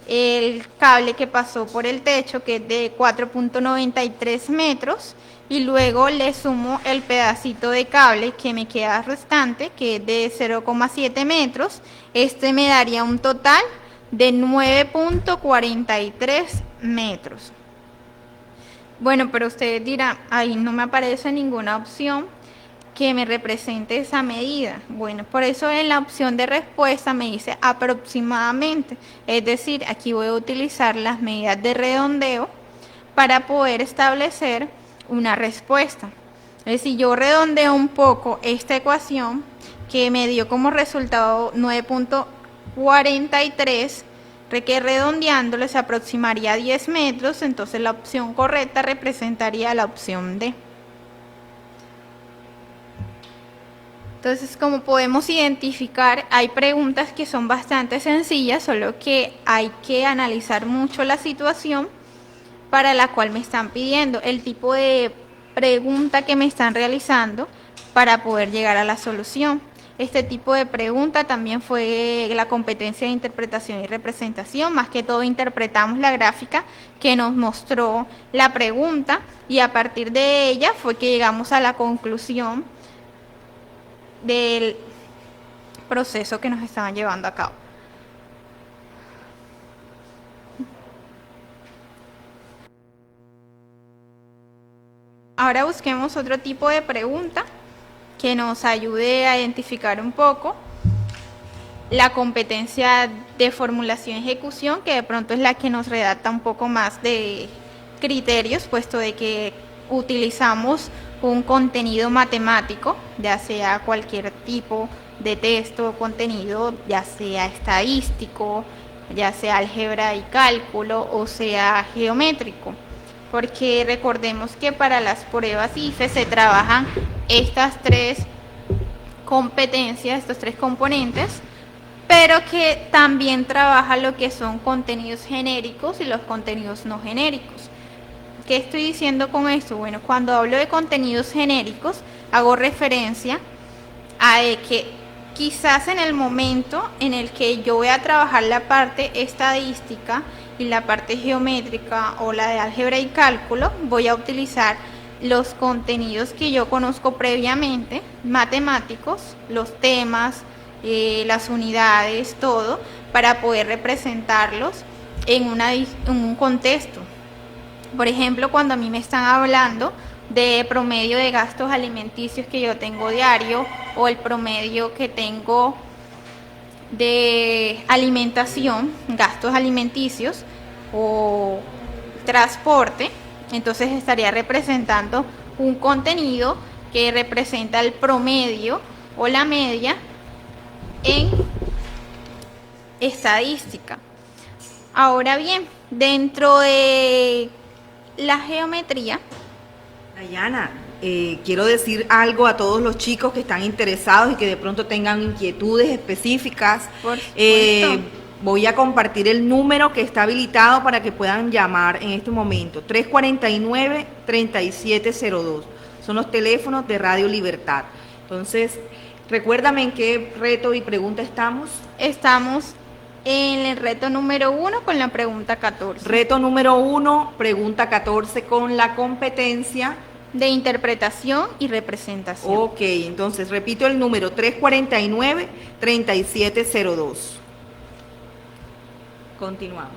el cable que pasó por el techo, que es de 4.93 metros, y luego le sumo el pedacito de cable que me queda restante, que es de 0.7 metros. Este me daría un total de 9.43 metros. Bueno, pero ustedes dirán, ahí no me aparece ninguna opción que me represente esa medida. Bueno, por eso en la opción de respuesta me dice aproximadamente, es decir, aquí voy a utilizar las medidas de redondeo para poder establecer una respuesta. Es decir, yo redondeo un poco esta ecuación que me dio como resultado 9.43, que redondeándolo se aproximaría a 10 metros, entonces la opción correcta representaría la opción D. Entonces, como podemos identificar, hay preguntas que son bastante sencillas, solo que hay que analizar mucho la situación para la cual me están pidiendo, el tipo de pregunta que me están realizando para poder llegar a la solución. este tipo de pregunta también fue la competencia de interpretación y representación. Más que todo interpretamos la gráfica que nos mostró la pregunta y a partir de ella fue que llegamos a la conclusión del proceso que nos estaban llevando a cabo. Ahora busquemos otro tipo de pregunta que nos ayude a identificar un poco la competencia de formulación y ejecución, que de pronto es la que nos redacta un poco más de criterios, puesto de que utilizamos un contenido matemático, ya sea cualquier tipo de texto o contenido, ya sea estadístico, ya sea álgebra y cálculo o sea geométrico. Porque recordemos que para las pruebas IFE se trabajan estas tres competencias, estos tres componentes, pero que también trabaja lo que son contenidos genéricos y los contenidos no genéricos. ¿Qué estoy diciendo con esto? Bueno, cuando hablo de contenidos genéricos, hago referencia a que quizás en el momento en el que yo voy a trabajar la parte estadística y la parte geométrica o la de álgebra y cálculo, voy a utilizar los contenidos que yo conozco previamente, matemáticos, los temas, las unidades, todo, para poder representarlos en un contexto. Por ejemplo, cuando a mí me están hablando de promedio de gastos alimenticios que yo tengo diario o el promedio que tengo de alimentación, gastos alimenticios o transporte, entonces estaría representando un contenido que representa el promedio o la media en estadística. Ahora bien, dentro de la geometría, Dayana, quiero decir algo a todos los chicos que están interesados y que de pronto tengan inquietudes específicas. Por supuesto. Voy a compartir el número que está habilitado para que puedan llamar en este momento, 349-3702. Son los teléfonos de Radio Libertad. Entonces, recuérdame en qué reto y pregunta estamos. Estamos en el reto número 1 con la pregunta 14. Reto número 1, pregunta 14 con la competencia de interpretación y representación. Ok, entonces repito el número 349-3702. Continuamos.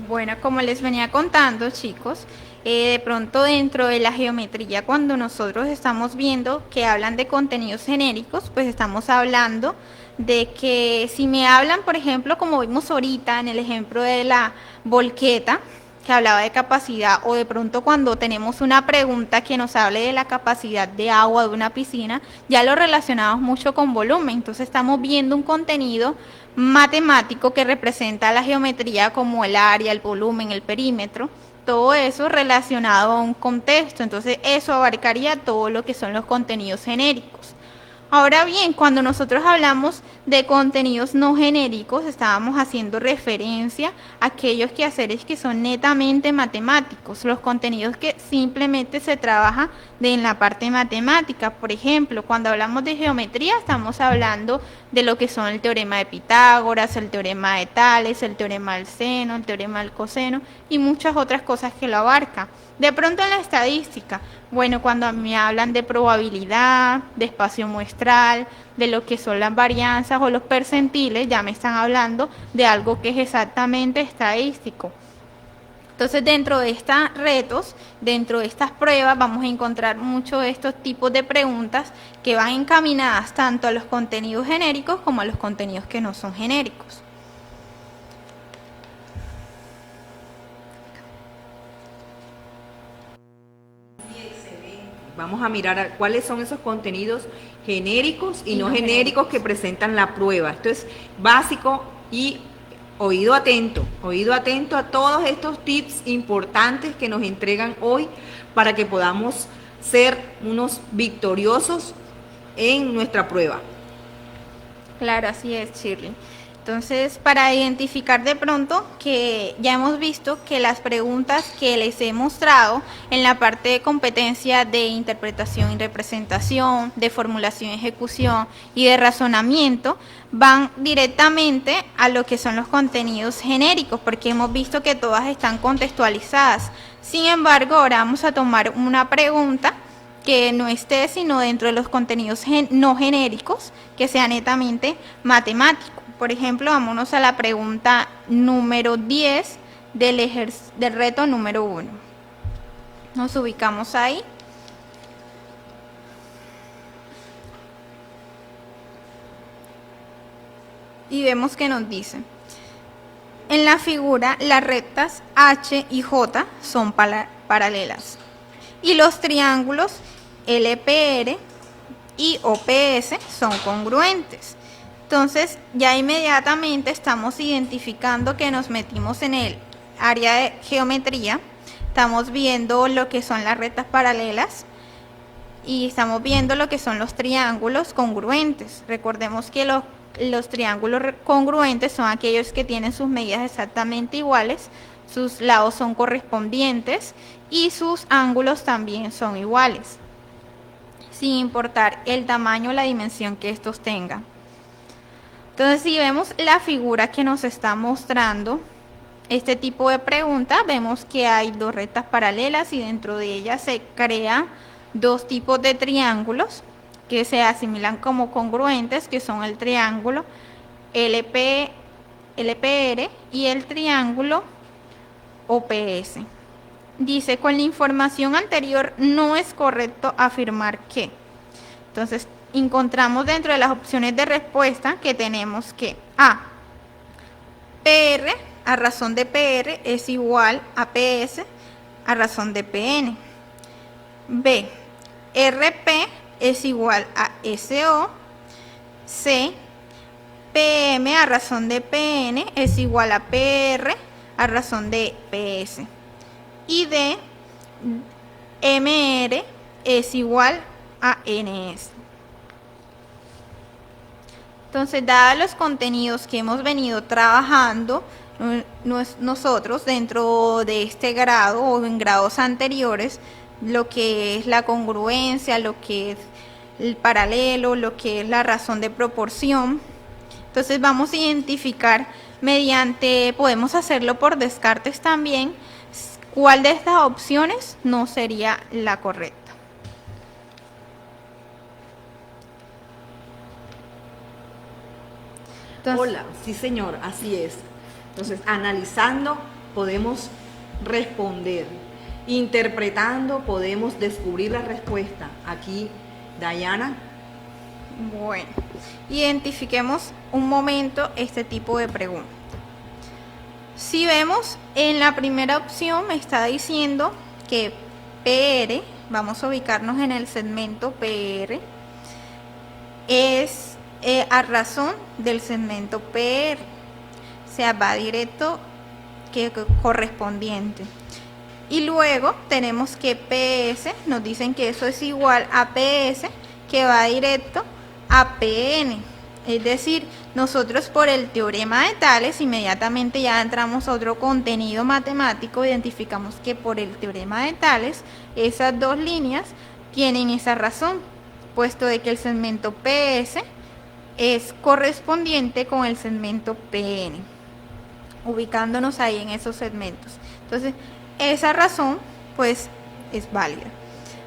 Bueno, como les venía contando, chicos, de pronto dentro de la geometría, cuando nosotros estamos viendo que hablan de contenidos genéricos, pues estamos hablando de que si me hablan, por ejemplo, como vimos ahorita en el ejemplo de la volqueta, que hablaba de capacidad, o de pronto cuando tenemos una pregunta que nos hable de la capacidad de agua de una piscina, ya lo relacionamos mucho con volumen. Entonces estamos viendo un contenido matemático que representa la geometría como el área, el volumen, el perímetro, todo eso relacionado a un contexto. Entonces eso abarcaría todo lo que son los contenidos genéricos. Ahora bien, cuando nosotros hablamos de contenidos no genéricos, estábamos haciendo referencia a aquellos quehaceres que son netamente matemáticos, los contenidos que simplemente se trabaja en la parte matemática. Por ejemplo, cuando hablamos de geometría, estamos hablando de lo que son el teorema de Pitágoras, el teorema de Tales, el teorema del seno, el teorema del coseno y muchas otras cosas que lo abarcan. De pronto en la estadística, bueno, cuando me hablan de probabilidad, de espacio muestral, de lo que son las varianzas o los percentiles, ya me están hablando de algo que es exactamente estadístico. Entonces, dentro de estos retos, dentro de estas pruebas, vamos a encontrar muchos de estos tipos de preguntas que van encaminadas tanto a los contenidos genéricos como a los contenidos que no son genéricos. Vamos a mirar cuáles son esos contenidos genéricos y no genéricos que presentan la prueba. Esto es básico y oído atento a todos estos tips importantes que nos entregan hoy para que podamos ser unos victoriosos en nuestra prueba. Claro, así es, Shirley. Entonces, para identificar de pronto que ya hemos visto que las preguntas que les he mostrado en la parte de competencia de interpretación y representación, de formulación y ejecución y de razonamiento, van directamente a lo que son los contenidos genéricos, porque hemos visto que todas están contextualizadas. Sin embargo, ahora vamos a tomar una pregunta que no esté sino dentro de los contenidos no genéricos, que sea netamente matemático. Por ejemplo, vámonos a la pregunta número 10 del reto número 1. Nos ubicamos ahí. Y vemos que nos dice, en la figura las rectas H y J son paralelas y los triángulos LPR y OPS son congruentes. Entonces, ya inmediatamente estamos identificando que nos metimos en el área de geometría, estamos viendo lo que son las rectas paralelas y estamos viendo lo que son los triángulos congruentes. Recordemos que los triángulos congruentes son aquellos que tienen sus medidas exactamente iguales, sus lados son correspondientes y sus ángulos también son iguales, sin importar el tamaño o la dimensión que estos tengan. Entonces, si vemos la figura que nos está mostrando este tipo de pregunta, vemos que hay dos rectas paralelas y dentro de ellas se crean dos tipos de triángulos que se asimilan como congruentes, que son el triángulo LPR y el triángulo OPS. Dice, con la información anterior no es correcto afirmar que. Entonces, encontramos dentro de las opciones de respuesta que tenemos que A, PR a razón de PR es igual a PS a razón de PN. B, RP es igual a SO. C, PM a razón de PN es igual a PR a razón de PS. Y D, MR es igual a NS. Entonces, dados los contenidos que hemos venido trabajando nosotros dentro de este grado o en grados anteriores, lo que es la congruencia, lo que es el paralelo, lo que es la razón de proporción, entonces vamos a identificar podemos hacerlo por descartes también, cuál de estas opciones no sería la correcta. Entonces, hola, sí señor, así es. Entonces, analizando podemos responder, interpretando podemos descubrir la respuesta. Aquí, Dayana. Bueno, identifiquemos un momento este tipo de pregunta. Si vemos en la primera opción me está diciendo que PR, vamos a ubicarnos en el segmento PR, es a razón del segmento PR, o sea, va directo que correspondiente. Y luego tenemos que PS, nos dicen que eso es igual a PS, que va directo a PN. Es decir, nosotros por el teorema de Tales, inmediatamente ya entramos a otro contenido matemático, identificamos que por el teorema de Tales, esas dos líneas tienen esa razón, puesto de que el segmento PS es correspondiente con el segmento PN, ubicándonos ahí en esos segmentos. Entonces, esa razón, pues, es válida.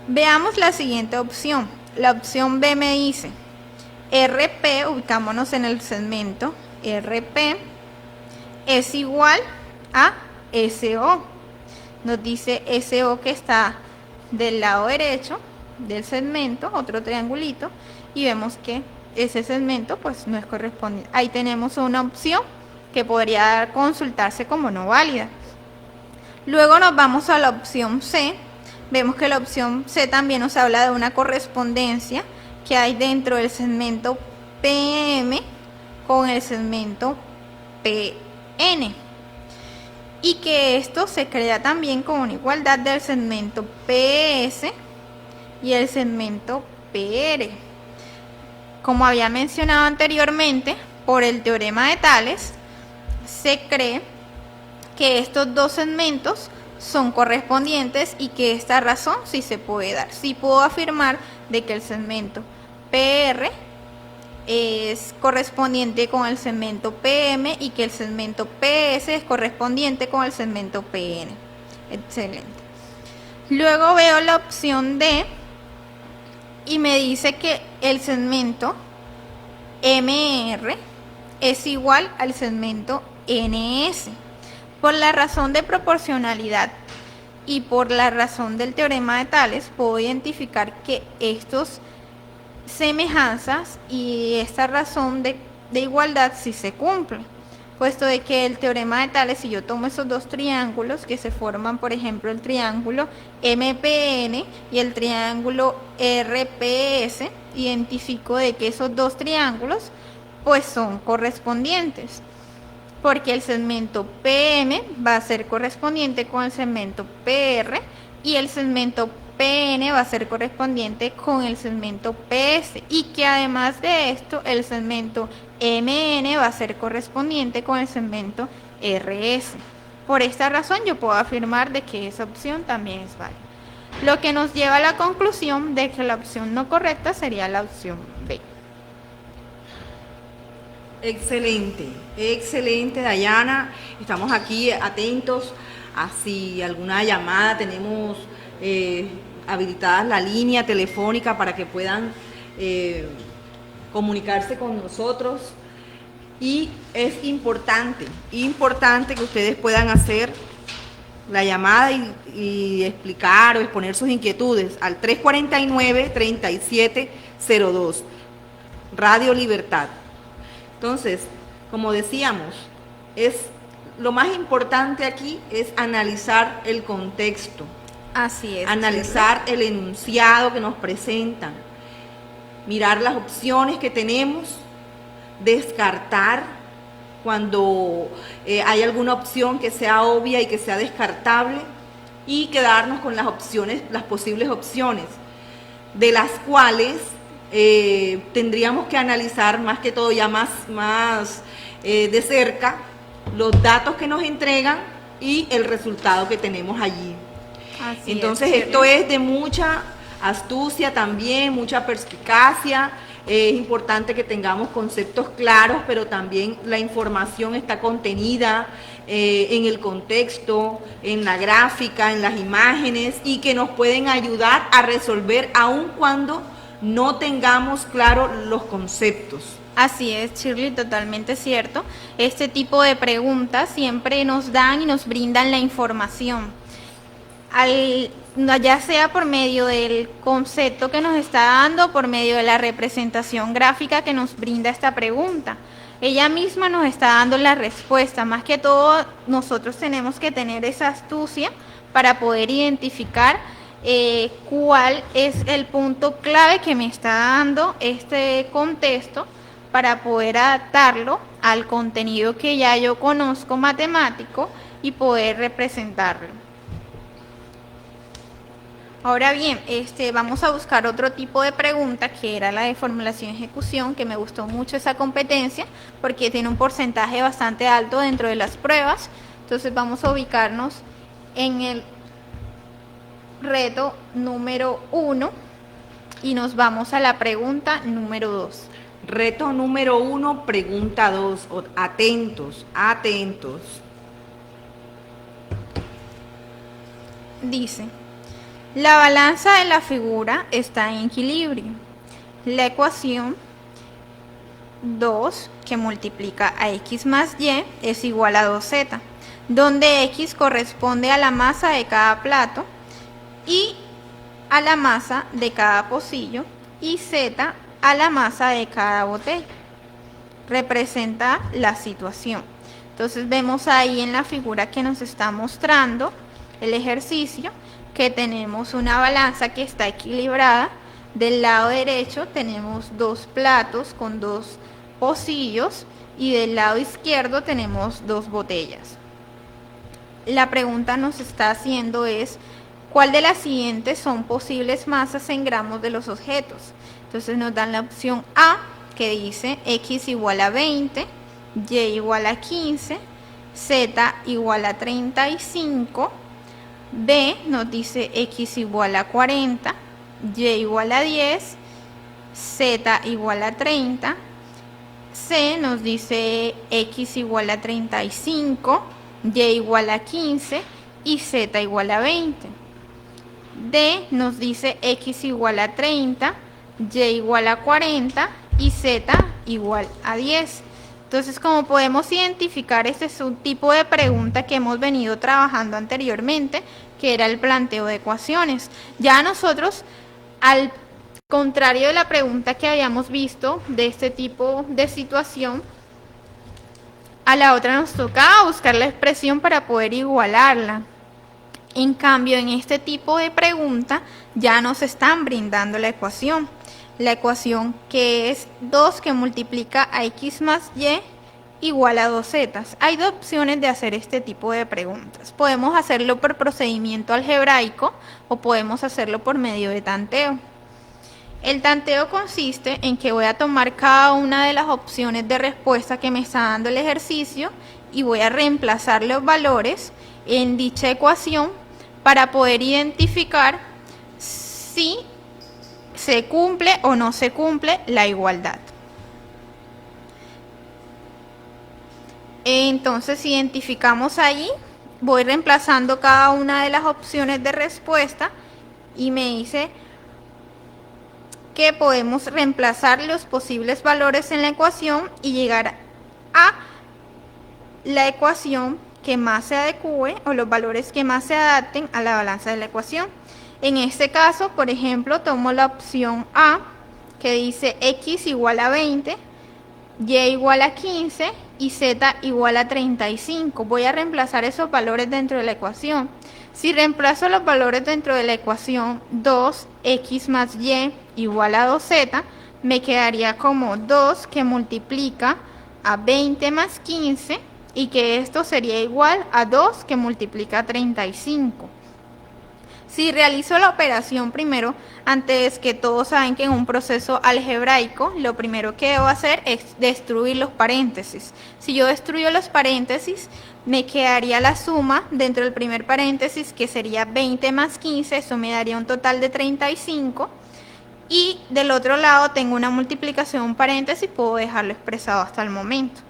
Veamos la siguiente opción. La opción B me dice, RP, ubicámonos en el segmento, RP es igual a SO. Nos dice SO que está del lado derecho del segmento, otro triangulito, y vemos que ese segmento pues no es correspondiente. Ahí tenemos una opción que podría consultarse como no válida. Luego nos vamos a la opción C. Vemos que la opción C también nos habla de una correspondencia que hay dentro del segmento PM con el segmento PN. Y que esto se crea también con una igualdad del segmento PS y el segmento PR. Como había mencionado anteriormente, por el teorema de Tales, se cree que estos dos segmentos son correspondientes y que esta razón sí se puede dar. Sí puedo afirmar de que el segmento PR es correspondiente con el segmento PM y que el segmento PS es correspondiente con el segmento PN. Excelente. Luego veo la opción D y me dice que el segmento MR es igual al segmento NS. Por la razón de proporcionalidad y por la razón del teorema de Tales, puedo identificar que estos semejanzas y esta razón de igualdad sí se cumple, puesto de que el teorema de Tales, si yo tomo esos dos triángulos que se forman, por ejemplo, el triángulo MPN y el triángulo RPS, identifico de que esos dos triángulos pues son correspondientes, porque el segmento PM va a ser correspondiente con el segmento PR y el segmento PN va a ser correspondiente con el segmento PS, y que además de esto el segmento MN va a ser correspondiente con el segmento RS. Por esta razón yo puedo afirmar de que esa opción también es válida, lo que nos lleva a la conclusión de que la opción no correcta sería la opción B. Excelente, excelente, Dayana. Estamos aquí atentos a si alguna llamada tenemos habilitada la línea telefónica para que puedan comunicarse con nosotros. Y es importante que ustedes puedan hacer la llamada y explicar o exponer sus inquietudes al 349-3702, Radio Libertad. Entonces, como decíamos, lo más importante aquí es analizar el contexto. Así es. Analizar el enunciado que nos presentan, mirar las opciones que tenemos, descartar cuando hay alguna opción que sea obvia y que sea descartable, y quedarnos con las opciones, las posibles opciones, de las cuales tendríamos que analizar más que todo ya más de cerca los datos que nos entregan y el resultado que tenemos allí. Así Entonces es, esto es de mucha astucia también, mucha perspicacia. Es importante que tengamos conceptos claros, pero también la información está contenida en el contexto, en la gráfica, en las imágenes, y que nos pueden ayudar a resolver aun cuando no tengamos claros los conceptos. Así es, Shirley, totalmente cierto. Este tipo de preguntas siempre nos dan y nos brindan la información, ya sea por medio del concepto que nos está dando, por medio de la representación gráfica que nos brinda esta pregunta. Ella misma nos está dando la respuesta. Más que todo, nosotros tenemos que tener esa astucia para poder identificar cuál es el punto clave que me está dando este contexto, para poder adaptarlo al contenido que ya yo conozco matemático y poder representarlo. Ahora bien, vamos a buscar otro tipo de pregunta, que era la de formulación y ejecución, que me gustó mucho esa competencia porque tiene un porcentaje bastante alto dentro de las pruebas. Entonces vamos a ubicarnos en el reto número 1 y nos vamos a la pregunta número 2. Reto número 1, pregunta 2. Atentos, atentos. Dice: la balanza de la figura está en equilibrio. La ecuación 2, que multiplica a x más y, es igual a 2z, donde x corresponde a la masa de cada plato y a la masa de cada pocillo, y z a la masa de cada botella. Representa la situación. Entonces vemos ahí en la figura que nos está mostrando el ejercicio que tenemos una balanza que está equilibrada. Del lado derecho tenemos dos platos con dos pocillos y del lado izquierdo tenemos dos botellas. La pregunta nos está haciendo es: ¿cuál de las siguientes son posibles masas en gramos de los objetos? Entonces nos dan la opción A, que dice x igual a 20, y igual a 15, z igual a 35, b nos dice x igual a 40, y igual a 10, z igual a 30, c nos dice x igual a 35, y igual a 15 y z igual a 20. D nos dice x igual a 30, y igual a 40 y z igual a 10. Entonces, como podemos identificar, este es un tipo de pregunta que hemos venido trabajando anteriormente, que era el planteo de ecuaciones. Ya nosotros, al contrario de la pregunta que habíamos visto de este tipo de situación, a la otra nos tocaba buscar la expresión para poder igualarla. En cambio, en este tipo de pregunta ya nos están brindando la ecuación. La ecuación que es 2 que multiplica a x más y igual a 2z. Hay dos opciones de hacer este tipo de preguntas. Podemos hacerlo por procedimiento algebraico o podemos hacerlo por medio de tanteo. El tanteo consiste en que voy a tomar cada una de las opciones de respuesta que me está dando el ejercicio y voy a reemplazar los valores en dicha ecuación para poder identificar si se cumple o no se cumple la igualdad. Entonces, identificamos ahí, voy reemplazando cada una de las opciones de respuesta y me dice que podemos reemplazar los posibles valores en la ecuación y llegar a la ecuación que más se adecue o los valores que más se adapten a la balanza de la ecuación. En este caso, por ejemplo, tomo la opción A, que dice x igual a 20, y igual a 15 y z igual a 35. Voy a reemplazar esos valores dentro de la ecuación. Si reemplazo los valores dentro de la ecuación 2x más y igual a 2z, me quedaría como 2 que multiplica a 20 más 15 y que esto sería igual a 2 que multiplica a 35. Si realizo la operación primero, antes que todos saben que en un proceso algebraico, lo primero que debo hacer es destruir los paréntesis. Si yo destruyo los paréntesis, me quedaría la suma dentro del primer paréntesis, que sería 20 más 15, eso me daría un total de 35. Y del otro lado tengo una multiplicación, un paréntesis, puedo dejarlo expresado hasta el momento.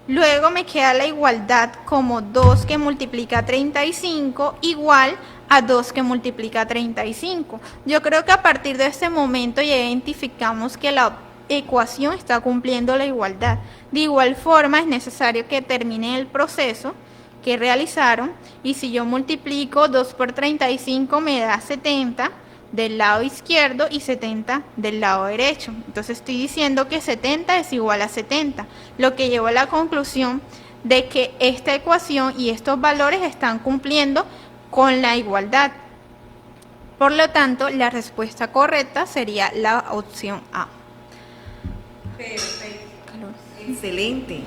Luego me queda la igualdad como 2 que multiplica 35 igual a 2 que multiplica 35. Yo creo que a partir de este momento ya identificamos que la ecuación está cumpliendo la igualdad. De igual forma, es necesario que termine el proceso que realizaron y si yo multiplico 2 por 35 me da 70 del lado izquierdo y 70 del lado derecho. Entonces estoy diciendo que 70 es igual a 70, lo que lleva a la conclusión de que esta ecuación y estos valores están cumpliendo con la igualdad. Por lo tanto, la respuesta correcta sería la opción A. Perfecto. Excelente.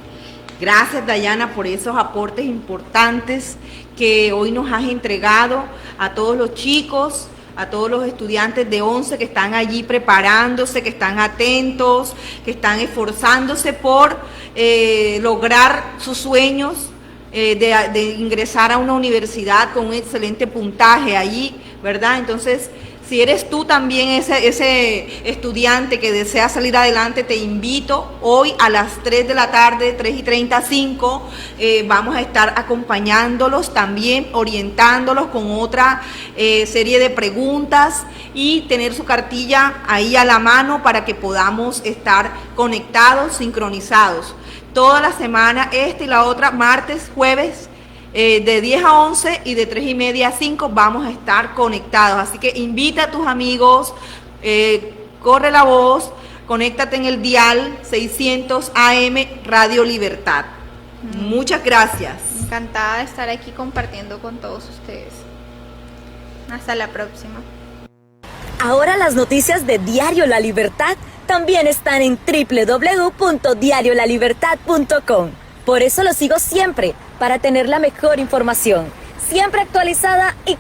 Gracias, Dayana, por esos aportes importantes que hoy nos has entregado a todos los chicos, a todos los estudiantes de 11 que están allí preparándose, que están atentos, que están esforzándose por lograr sus sueños de ingresar a una universidad con un excelente puntaje allí, ¿verdad? Entonces, si eres tú también ese estudiante que desea salir adelante, te invito hoy a las 3 de la tarde, 3:35, vamos a estar acompañándolos también, orientándolos con otra serie de preguntas y tener su cartilla ahí a la mano para que podamos estar conectados, sincronizados. Toda la semana, esta y la otra, martes, jueves, de 10 a 11 y de 3:30 a 5 vamos a estar conectados. Así que invita a tus amigos, corre la voz, conéctate en el dial 600 AM Radio Libertad. Muchas gracias. Encantada de estar aquí compartiendo con todos ustedes. Hasta la próxima. Ahora las noticias de Diario La Libertad también están en www.diariolalibertad.com. Por eso lo sigo siempre, para tener la mejor información, siempre actualizada y